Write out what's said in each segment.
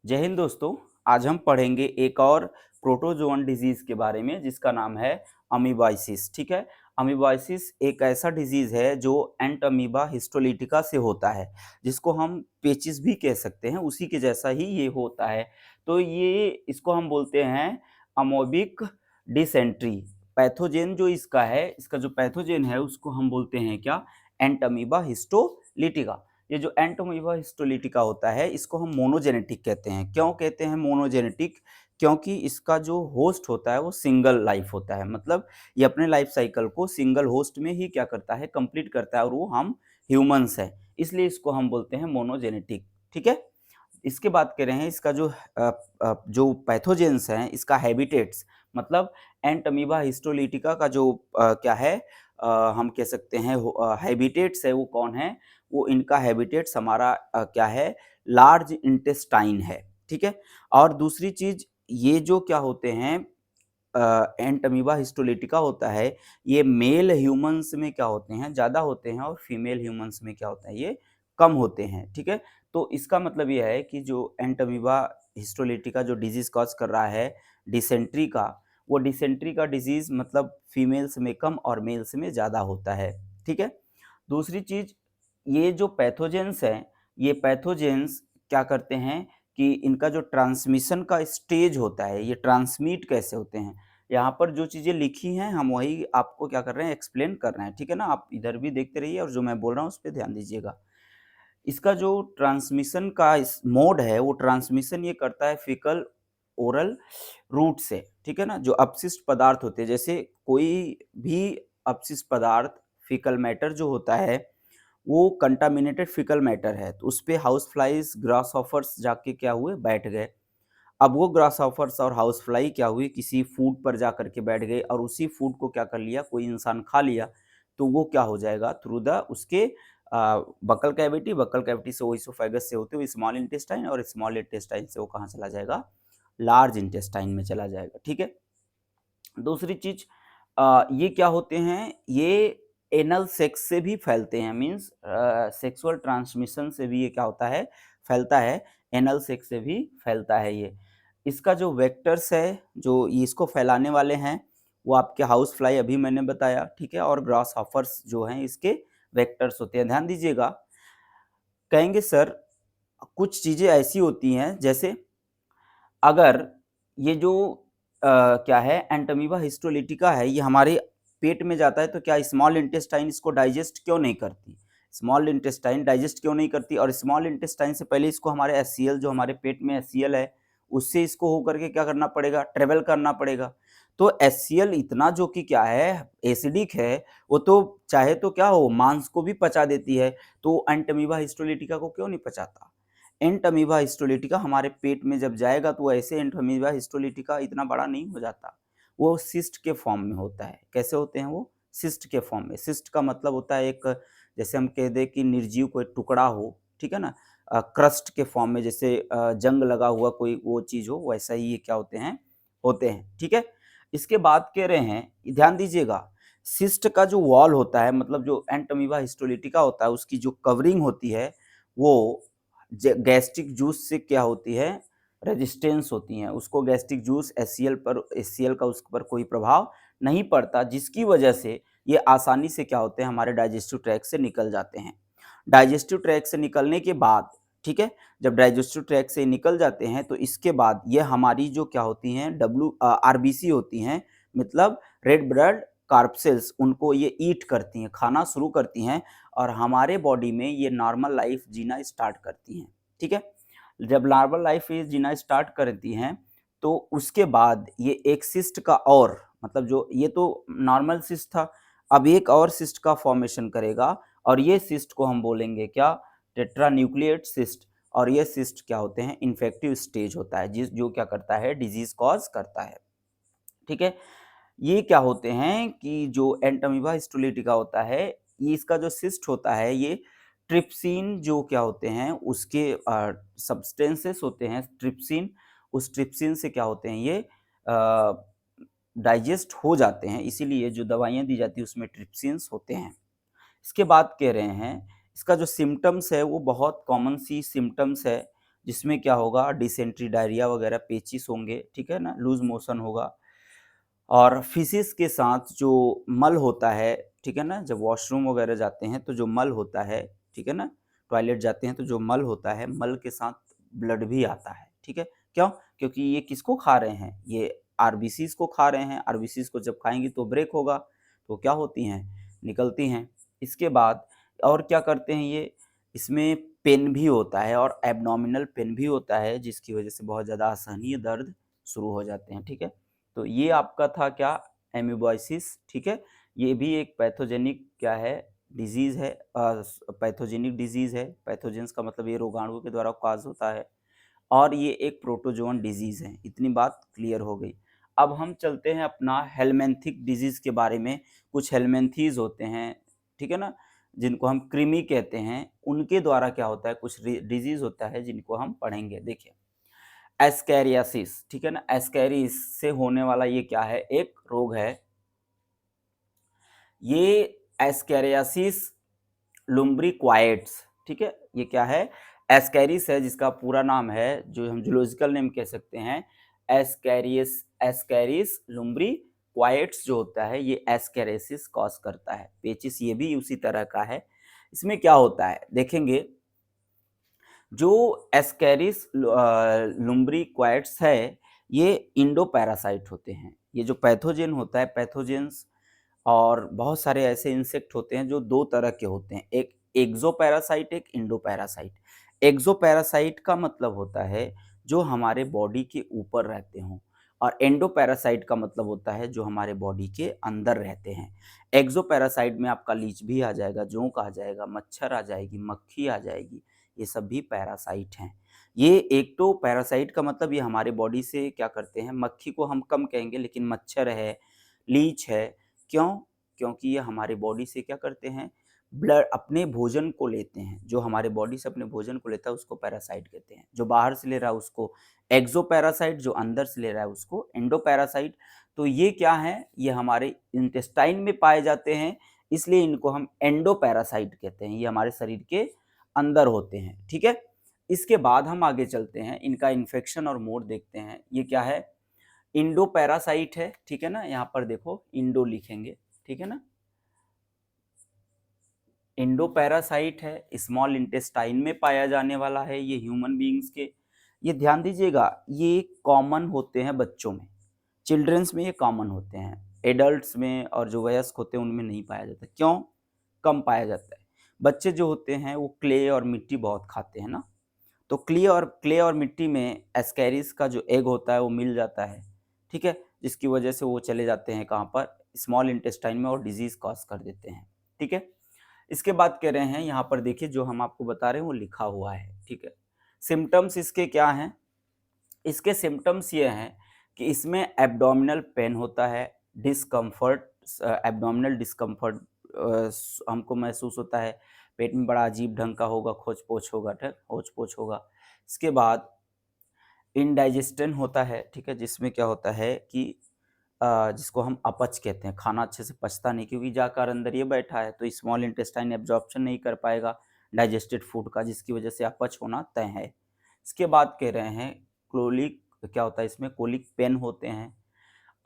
जय हिंद दोस्तों। आज हम पढ़ेंगे एक और प्रोटोजोअन डिजीज के बारे में जिसका नाम है अमीबाइसिस। ठीक है, अमीबाइसिस एक ऐसा डिजीज है जो एंट अमीबा हिस्टोलिटिका से होता है, जिसको हम पेचिस भी कह सकते हैं, उसी के जैसा ही ये होता है। तो ये इसको हम बोलते हैं अमोबिक डिसेंट्री। पैथोजेन जो इसका है, इसका जो पैथोजेन है उसको हम बोलते हैं क्या, एंट अमीबा हिस्टोलिटिका। ये जो एंटोमीबा हिस्टोलिटिका होता है इसको हम मोनोजेनेटिक कहते हैं। क्यों कहते हैं मोनोजेनेटिक? क्योंकि इसका जो होस्ट होता है वो सिंगल लाइफ होता है, मतलब ये अपने लाइफ साइकिल को सिंगल होस्ट में ही क्या करता है, कंप्लीट करता है, और वो हम ह्यूमंस हैं, इसलिए इसको हम बोलते हैं मोनोजेनेटिक। ठीक है, इसके बात कर रहे हैं इसका जो पैथोजेंस हैं, इसका हैबिटेट्स, मतलब एंटमीबा हिस्टोलिटिका का जो क्या है, हम कह सकते हैं हैबिटेट्स है, वो कौन है, वो इनका हैबिटेट्स हमारा क्या है, लार्ज इंटेस्टाइन है। ठीक है, और दूसरी चीज, ये जो क्या होते हैं एंटमीबा हिस्टोलिटिका होता है, ये मेल ह्यूमंस में क्या होते हैं, ज़्यादा होते हैं, और फीमेल ह्यूमंस में क्या होता है, ये कम होते हैं। ठीक है, तो इसका मतलब ये है कि जो एंटमीबा हिस्टोलिटिका जो डिजीज़ कॉज कर रहा है डिसेंट्री का, वो डिसेंट्री का डिजीज़ मतलब फीमेल्स में कम और मेल्स में ज़्यादा होता है। ठीक है, दूसरी चीज़, ये जो पैथोजेंस हैं, ये पैथोजेंस क्या करते हैं कि इनका जो ट्रांसमिशन का स्टेज होता है, ये ट्रांसमिट कैसे होते हैं। यहाँ पर जो चीज़ें लिखी हैं हम वही आपको क्या कर रहे हैं, एक्सप्लेन कर रहे हैं। ठीक है ना, आप इधर भी देखते रहिए और जो मैं बोल रहा हूँ उस पे ध्यान दीजिएगा। इसका जो ट्रांसमिशन का इस मोड है, वो ट्रांसमिशन ये करता है फीकल ओरल रूट से। ठीक है ना, जो अपशिष्ट पदार्थ होते हैं, जैसे कोई भी अपशिष्ट पदार्थ, फीकल मैटर जो होता है, वो कंटामिनेटेड फीकल मैटर है, तो उस पे हाउस फ्लाइज ग्रासहॉपर्स जाके क्या हुए, बैठ गए। अब वो ग्रासहॉपर्स और हाउस फ्लाई क्या हुई, किसी फूड पर जा करके बैठ गए, और उसी फूड को क्या कर लिया, कोई इंसान खा लिया, तो वो क्या हो जाएगा, थ्रू द उसके बकल कैविटी, बकल कैविटी से वो इसोफेगस से होते हुए स्मॉल इंटेस्टाइन, और स्मॉल इंटेस्टाइन से वो कहाँ चला जाएगा, लार्ज इंटेस्टाइन में चला जाएगा। ठीक है, दूसरी चीज, ये क्या होते हैं, ये एनल सेक्स से भी फैलते हैं, मीन्स सेक्सुअल ट्रांसमिशन से भी ये क्या होता है, फैलता है, एनल सेक्स से भी फैलता है ये। इसका जो वेक्टर्स है, जो ये इसको फैलाने वाले हैं, वो आपके हाउस फ्लाई अभी मैंने बताया। ठीक है, और ग्रास हॉपर्स जो हैं इसके वेक्टर्स होते हैं। ध्यान दीजिएगा, कहेंगे सर कुछ चीज़ें ऐसी होती हैं, जैसे अगर ये जो क्या है एंटमीबा हिस्टोलिटिका है, ये हमारे पेट में जाता है, तो क्या स्मॉल इंटेस्टाइन इसको डाइजेस्ट क्यों नहीं करती, स्मॉल इंटेस्टाइन डाइजेस्ट क्यों नहीं करती, और स्मॉल इंटेस्टाइन से पहले इसको हमारे एचसीएल, जो हमारे पेट में एचसीएल है, उससे इसको होकर के क्या करना पड़ेगा, ट्रेवल करना पड़ेगा। तो एचसीएल इतना जो कि क्या है, एसिडिक है, वो तो चाहे तो क्या हो, मांस को भी पचा देती है, तो एंटमीबा हिस्टोलिटिका को क्यों नहीं पचाता। एंटमीबा हिस्टोलिटिका हमारे पेट में जब जाएगा, तो ऐसे एंटमीबा हिस्टोलिटिका इतना बड़ा नहीं हो जाता, वो सिस्ट के फॉर्म में होता है। कैसे होते हैं वो, सिस्ट के फॉर्म में। सिस्ट का मतलब होता है एक, जैसे हम कह दें कि निर्जीव कोई टुकड़ा हो, ठीक है ना, क्रस्ट के फॉर्म में, जैसे जंग लगा हुआ कोई वो चीज़ हो, वैसा ही ये क्या होते हैं। ठीक है, इसके बाद कह रहे हैं, ध्यान दीजिएगा, सिस्ट का जो वॉल होता है, मतलब जो एंटमीबा हिस्टोलिटिका होता है, उसकी जो कवरिंग होती है, वो गैस्ट्रिक जूस से क्या होती है, रेजिस्टेंस होती हैं, उसको गैस्ट्रिक जूस एचसीएल का उस पर कोई प्रभाव नहीं पड़ता, जिसकी वजह से ये आसानी से क्या होते हैं, हमारे डाइजेस्टिव ट्रैक्ट से निकल जाते हैं। डाइजेस्टिव ट्रैक्ट से निकलने के बाद, ठीक है, जब डाइजेस्टिव ट्रैक्ट से निकल जाते हैं, तो इसके बाद ये हमारी जो क्या होती हैं, आरबीसी होती हैं, मतलब रेड ब्लड कार्पसेल्स, उनको ये ईट करती हैं, खाना शुरू करती हैं, और हमारे बॉडी में ये नॉर्मल लाइफ जीना स्टार्ट करती हैं। ठीक है, जब नॉर्मल लाइफ ये जीना स्टार्ट करती हैं, तो उसके बाद ये एक सिस्ट का, और मतलब जो ये तो नॉर्मल सिस्ट था, अब एक और सिस्ट का फॉर्मेशन करेगा, और ये सिस्ट को हम बोलेंगे क्या, टेट्रान्यूक्लिएट सिस्ट। और ये सिस्ट क्या होते हैं, इन्फेक्टिव स्टेज होता है, जिस जो क्या करता है, डिजीज कॉज करता है। ठीक है, ये क्या होते हैं कि जो एंटमीबा हिस्टोलिटिका होता है, ये इसका जो सिस्ट होता है, ये ट्रिप्सिन जो क्या होते हैं, उसके सब्सटेंसेस होते हैं ट्रिप्सिन, उस ट्रिप्सिन से क्या होते हैं, ये डाइजेस्ट हो जाते हैं, इसीलिए जो दवाइयाँ दी जाती है उसमें ट्रिप्सिन्स होते हैं। इसके बाद कह रहे हैं, इसका जो सिम्टम्स है वो बहुत कॉमन सी सिम्टम्स है, जिसमें क्या होगा, डिसेंट्री, डायरिया वगैरह, पेचिस होंगे, ठीक है ना, लूज मोशन होगा। और फिशिस के साथ जो मल होता है, ठीक है ना, जब वॉशरूम वगैरह जाते हैं तो जो मल होता है, ठीक है ना, टॉयलेट जाते हैं तो जो मल होता है, मल के साथ ब्लड भी आता है, ठीक है। क्यों? क्योंकि ये किसको खा रहे हैं, ये आरबीसीज को खा रहे हैं। आरबीसीज को जब खाएंगी तो ब्रेक होगा, तो क्या होती हैं, निकलती हैं। इसके बाद और क्या करते हैं ये, इसमें पेन भी होता है और एब्डोमिनल पेन भी होता है, जिसकी वजह से बहुत ज़्यादा असहनीय दर्द शुरू हो जाते हैं, ठीक है। तो ये आपका था क्या, एमीबॉयसिस, ठीक है। ये भी एक पैथोजेनिक क्या है, डिजीज़ है, पैथोजेनिक डिजीज़ है। पैथोजेंस का मतलब ये रोगाणु के द्वारा कॉज होता है, और ये एक प्रोटोजोअन डिजीज़ है। इतनी बात क्लियर हो गई। अब हम चलते हैं अपना हेलमिंथिक डिजीज़ के बारे में। कुछ हेलमिंथीज़ होते हैं, ठीक है ना, जिनको हम कृमि कहते हैं, उनके द्वारा क्या होता है, कुछ डिजीज़ होता है जिनको हम पढ़ेंगे। देखिए, एस्कैरियासिस, ठीक है ना, एस्कैरिस से होने वाला ये क्या है, एक रोग है। ये एस्कैरियासिस लुम्ब्रिक्वाइट्स, ठीक है, ये क्या है, एस्कैरिस है, जिसका पूरा नाम है, जो हम जूलॉजिकल नेम कह सकते हैं, एस्कैरिस लुम्ब्रिक्वाइट्स जो होता है, ये एस्कैरियासिस कॉज करता है। पेचिस ये भी उसी तरह का है। इसमें क्या होता है देखेंगे, जो एस्कैरिस लुम्ब्रिक्वाइट्स है, ये इंडो पैरासाइट होते हैं। ये जो पैथोजेन होता है, पैथोजेंस और बहुत सारे ऐसे इंसेक्ट होते हैं जो दो तरह के होते हैं, एक एक्सोपैरासाइट, एक इंडोपैरासाइट। एक्सोपैरासाइट का मतलब होता है जो हमारे बॉडी के ऊपर रहते हों, और एंडोपैरासाइट का मतलब होता है जो हमारे बॉडी के अंदर रहते हैं। एक्सोपैरासाइट में आपका लीच भी आ जाएगा, जोंक आ जाएगा, मच्छर आ जाएगी, मक्खी आ जाएगी, ये सब भी पैरासाइट हैं। ये एक्टोपैरासाइट का मतलब ये हमारे बॉडी से क्या करते हैं, मक्खी को हम कम कहेंगे, लेकिन मच्छर है, लीच है, क्यों? क्योंकि ये हमारे बॉडी से क्या करते हैं, ब्लड अपने भोजन को लेते हैं। जो हमारे बॉडी से अपने भोजन को लेता है उसको पैरासाइट कहते हैं। जो बाहर से ले रहा है उसको एक्सोपैरासाइट, जो अंदर से ले रहा है उसको एंडोपैरासाइट। तो ये क्या है, ये हमारे इंटेस्टाइन में पाए जाते हैं, इसलिए इनको हम एंडोपैरासाइट कहते हैं। ये हमारे शरीर के अंदर होते हैं, ठीक है। इसके बाद हम आगे चलते हैं, इनका इन्फेक्शन और मोड देखते हैं। ये क्या है, इंडो पैरासाइट है, ठीक है ना, यहाँ पर देखो इंडो लिखेंगे, ठीक है ना, इंडो पैरासाइट है, स्मॉल इंटेस्टाइन में पाया जाने वाला है, ये ह्यूमन बीइंग्स के। ये ध्यान दीजिएगा, ये कॉमन होते हैं बच्चों में, चिल्ड्रंस में ये कॉमन होते हैं, एडल्ट्स में और जो वयस्क होते हैं उनमें नहीं पाया जाता। क्यों कम पाया जाता है? बच्चे जो होते हैं वो क्ले और मिट्टी बहुत खाते हैं ना, तो क्ले और मिट्टी में एस्कैरिस का जो एग होता है वो मिल जाता है, ठीक है, जिसकी वजह से वो चले जाते हैं कहाँ पर, स्मॉल इंटेस्टाइन में, और डिजीज कॉज कर देते हैं, ठीक है। इसके बाद कह रहे हैं यहाँ पर देखिए, जो हम आपको बता रहे हैं वो लिखा हुआ है, ठीक है। सिम्टम्स इसके क्या हैं, इसके सिम्टम्स ये हैं कि इसमें एब्डोमिनल पेन होता है, डिस्कम्फर्ट, एब्डोमिनल डिस्कम्फर्ट हमको महसूस होता है, पेट में बड़ा अजीब ढंग का होगा, खोच पोच होगा, ठीक, खोच पोच होगा। इसके बाद इनडाइजेशन होता है, ठीक है, जिसमें क्या होता है कि जिसको हम अपच कहते हैं, खाना अच्छे से पचता नहीं, क्योंकि जाकर अंदर ये बैठा है तो स्मॉल इंटेस्टाइन एब्जॉर्प्शन नहीं कर पाएगा डाइजेस्टेड फूड का, जिसकी वजह से अपच होना तय है। इसके बाद कह रहे हैं क्लोलिक, क्या होता है इसमें, कोलिक पेन होते हैं,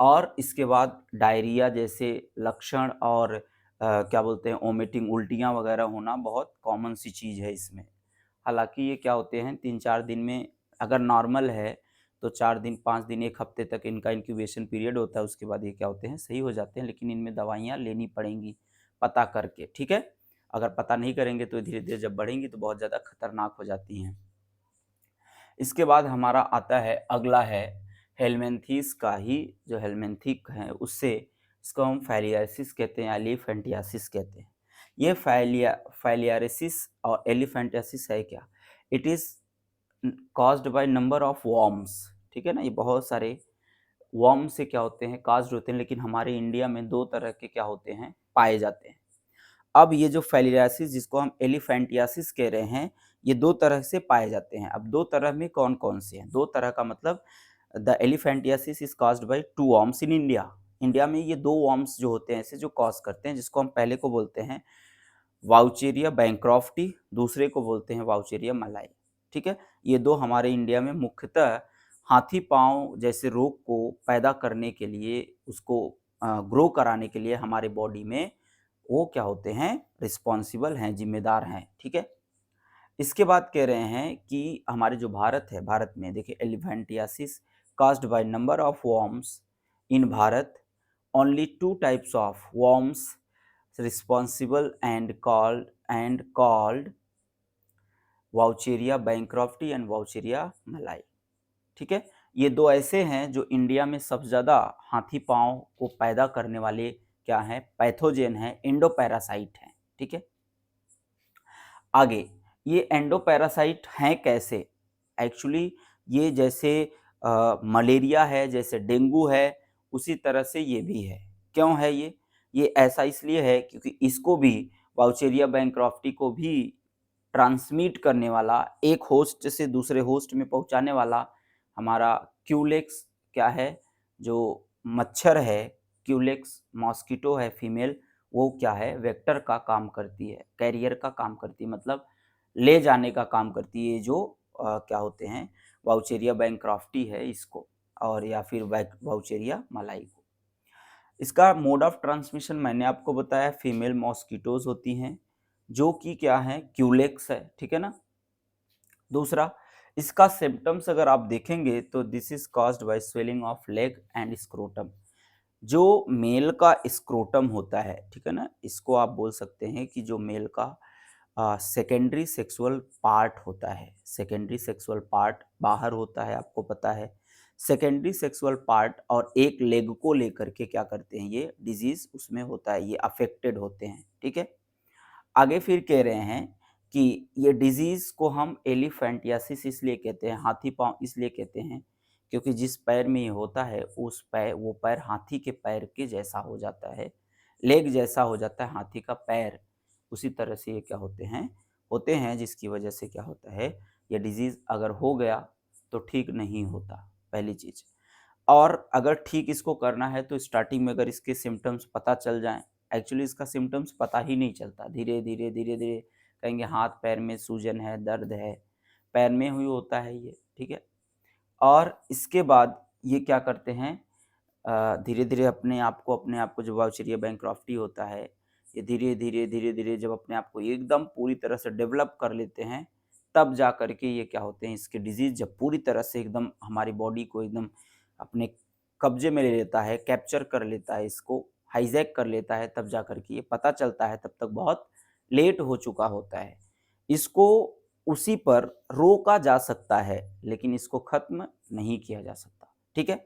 और इसके बाद डायरिया जैसे लक्षण, और क्या बोलते हैं, वोमिटिंग, उल्टियाँ वगैरह होना बहुत कॉमन सी चीज़ है इसमें। हालाँकि ये क्या होते हैं, 3-4 दिन में, अगर नॉर्मल है तो 4 दिन, 5 दिन, 1 हफ्ते तक इनका इंक्यूबेशन पीरियड होता है, उसके बाद ये क्या होते हैं, सही हो जाते हैं, लेकिन इनमें दवाइयाँ लेनी पड़ेंगी पता करके, ठीक है। अगर पता नहीं करेंगे तो धीरे-धीरे जब बढ़ेंगी तो बहुत ज़्यादा खतरनाक हो जाती हैं। इसके बाद हमारा आता है, अगला है हेलमिंथीस का ही, जो हेलमिंथिक है उससे, इसको हम फाइलियासिस कहते हैं, एलिफेंटियासिस कहते हैं। ये फाइलियारिसिस और एलिफेंटियासिस है क्या, it is caused by number of worms, ठीक है ना, ये बहुत सारे वर्म से क्या होते हैं, काज्ड होते हैं, लेकिन हमारे इंडिया में 2 तरह के क्या होते हैं, पाए जाते हैं। अब ये जो फाइलियासिस, जिसको हम एलिफेंटियासिस कह रहे हैं, ये 2 तरह से पाए जाते हैं। अब 2 तरह में कौन-कौन से हैं? 2 तरह का मतलब, the elephantiasis is caused by 2 worms in India. India में ये 2 वर्म्स जो होते हैं ऐसे, जो कॉज़ करते हैं, जिसको हम पहले को बोलते हैं वाउचेरिया बैनक्रॉफ्टी, दूसरे को बोलते हैं वाउचेरिया मलाई। ठीक है। ये दो हमारे इंडिया में मुख्यतः हाथी पाँव जैसे रोग को पैदा करने के लिए, उसको ग्रो कराने के लिए हमारे बॉडी में वो क्या होते हैं, रिस्पॉन्सिबल हैं, जिम्मेदार हैं, ठीक है। इसके बाद कह रहे हैं कि हमारे जो भारत है, भारत में देखिए elephantiasis caused by number of worms in Bharat, only two types of worms responsible and called Wuchereria bancrofti and Wuchereria malayi, ठीक है। ये दो ऐसे हैं जो इंडिया में सबसे ज़्यादा हाथी पाँव को पैदा करने वाले क्या हैं, पैथोजेन हैं, एंडोपैरासाइट हैं, ठीक है। आगे ये एंडोपैरासाइट हैं कैसे? एक्चुअली ये जैसे मलेरिया है, जैसे डेंगू है, उसी तरह से ये भी है। क्यों है ये? ये ऐसा इसलिए है क्योंकि इसको भी, वाउचेरिया बैंक्रॉफ्टी को भी ट्रांसमिट करने वाला, एक होस्ट से दूसरे होस्ट में पहुंचाने वाला हमारा क्यूलेक्स क्या है, जो मच्छर है, क्यूलेक्स मॉस्किटो है फीमेल, वो क्या है, वेक्टर का काम करती है, कैरियर का काम करती है, मतलब ले जाने का काम करती है, जो क्या होते हैं, वाउचेरिया बैंक्रॉफ्टी है इसको, और या फिर वाउचेरिया मलाई को। इसका मोड ऑफ ट्रांसमिशन मैंने आपको बताया, फीमेल मॉस्किटोज होती हैं जो कि क्या है, क्यूलेक्स है, ठीक है ना। दूसरा, इसका सिम्टम्स अगर आप देखेंगे तो this is caused by swelling of leg and scrotum. जो मेल का स्क्रोटम होता है, ठीक है ना, इसको आप बोल सकते हैं कि जो मेल का सेकेंडरी सेक्सुअल पार्ट होता है, सेकेंडरी सेक्सुअल पार्ट बाहर होता है, आपको पता है। सेकेंडरी सेक्सुअल पार्ट और एक लेग को लेकर के क्या करते हैं, ये डिजीज उसमें होता है, ये अफेक्टेड होते हैं, ठीक है। आगे फिर कह रहे हैं कि ये डिजीज को हम एलिफेंटियासिस इसलिए कहते हैं, हाथी पाँव इसलिए कहते हैं क्योंकि जिस पैर में ये होता है उस पैर, वो पैर हाथी के पैर के जैसा हो जाता है, लेग जैसा हो जाता है हाथी का पैर, उसी तरह से ये क्या होते हैं जिसकी वजह से क्या होता है, ये डिजीज अगर हो गया तो ठीक नहीं होता, पहली चीज। और अगर ठीक इसको करना है तो स्टार्टिंग में अगर इसके सिम्टम्स पता चल जाएं, एक्चुअली इसका सिम्टम्स पता ही नहीं चलता, धीरे धीरे धीरे धीरे कहेंगे हाथ पैर में सूजन है, दर्द है, पैर में हुई होता है ये, ठीक है। और इसके बाद ये क्या करते हैं, धीरे धीरे अपने आप को जब वाउचेरिया बैंक्रॉफ्टी होता है, ये धीरे धीरे धीरे धीरे जब अपने आप को एकदम पूरी तरह से डेवलप कर लेते हैं, तब जा कर के ये क्या होते हैं, इसके डिजीज जब पूरी तरह से एकदम हमारी बॉडी को एकदम अपने कब्जे में ले लेता है, कैप्चर कर लेता है, इसको हाईजैक कर लेता है, तब जा कर के ये पता चलता है, तब तक बहुत लेट हो चुका होता है। इसको उसी पर रोका जा सकता है लेकिन इसको खत्म नहीं किया जा सकता, ठीक है।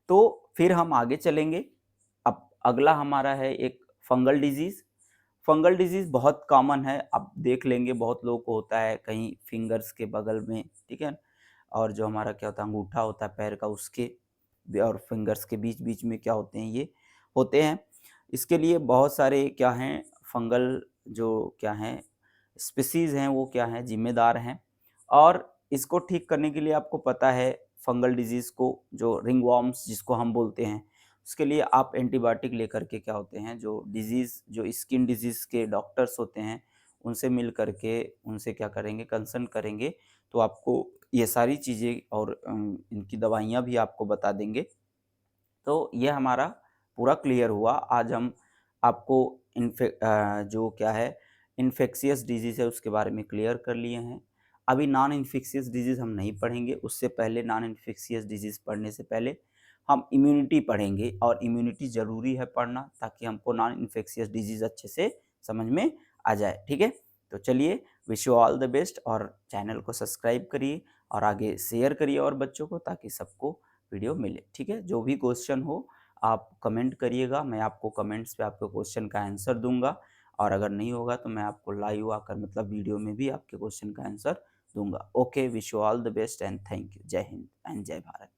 तो फिर हम आगे चलेंगे। अब अगला हमारा है एक फंगल डिजीज। फंगल डिजीज बहुत कॉमन है, आप देख लेंगे बहुत लोगों को होता है कहीं फिंगर्स के बगल में, ठीक है। और जो हमारा क्या होता है, अंगूठा होता है पैर का, उसके और फिंगर्स के बीच बीच में क्या होते हैं, ये होते हैं। इसके लिए बहुत सारे क्या हैं, फंगल जो क्या हैं स्पीसीज़ हैं, वो क्या हैं, जिम्मेदार हैं। और इसको ठीक करने के लिए आपको पता है, फंगल डिजीज़ को, जो रिंगवॉर्म्स जिसको हम बोलते हैं, उसके लिए आप एंटीबायोटिक लेकर के क्या होते हैं, जो डिजीज़, जो स्किन डिजीज़ के डॉक्टर्स होते हैं, उनसे मिल कर के उनसे क्या करेंगे, कंसल्ट करेंगे, तो आपको ये सारी चीज़ें और इनकी दवाइयाँ भी आपको बता देंगे। तो ये हमारा पूरा क्लियर हुआ। आज हम आपको जो क्या है, इन्फेक्शियस डिजीज़ है उसके बारे में क्लियर कर लिए हैं। अभी नॉन इन्फेक्शियस डिजीज़ हम नहीं पढ़ेंगे, उससे पहले नॉन इन्फेक्शियस डिजीज़ पढ़ने से पहले हम इम्यूनिटी पढ़ेंगे, और इम्यूनिटी ज़रूरी है पढ़ना ताकि हमको नॉन इन्फेक्शियस डिजीज़ अच्छे से समझ में आ जाए, ठीक है। तो चलिए, wish you all the best, और चैनल को सब्सक्राइब करिए और आगे शेयर करिए और बच्चों को, ताकि सबको वीडियो मिले, ठीक है। जो भी क्वेश्चन हो आप कमेंट करिएगा, मैं आपको कमेंट्स पे आपके क्वेश्चन का आंसर दूंगा, और अगर नहीं होगा तो मैं आपको लाइव आकर, मतलब वीडियो में भी आपके क्वेश्चन का आंसर दूंगा। Okay, wish you all the best and thank you. जय हिंद एंड जय भारत।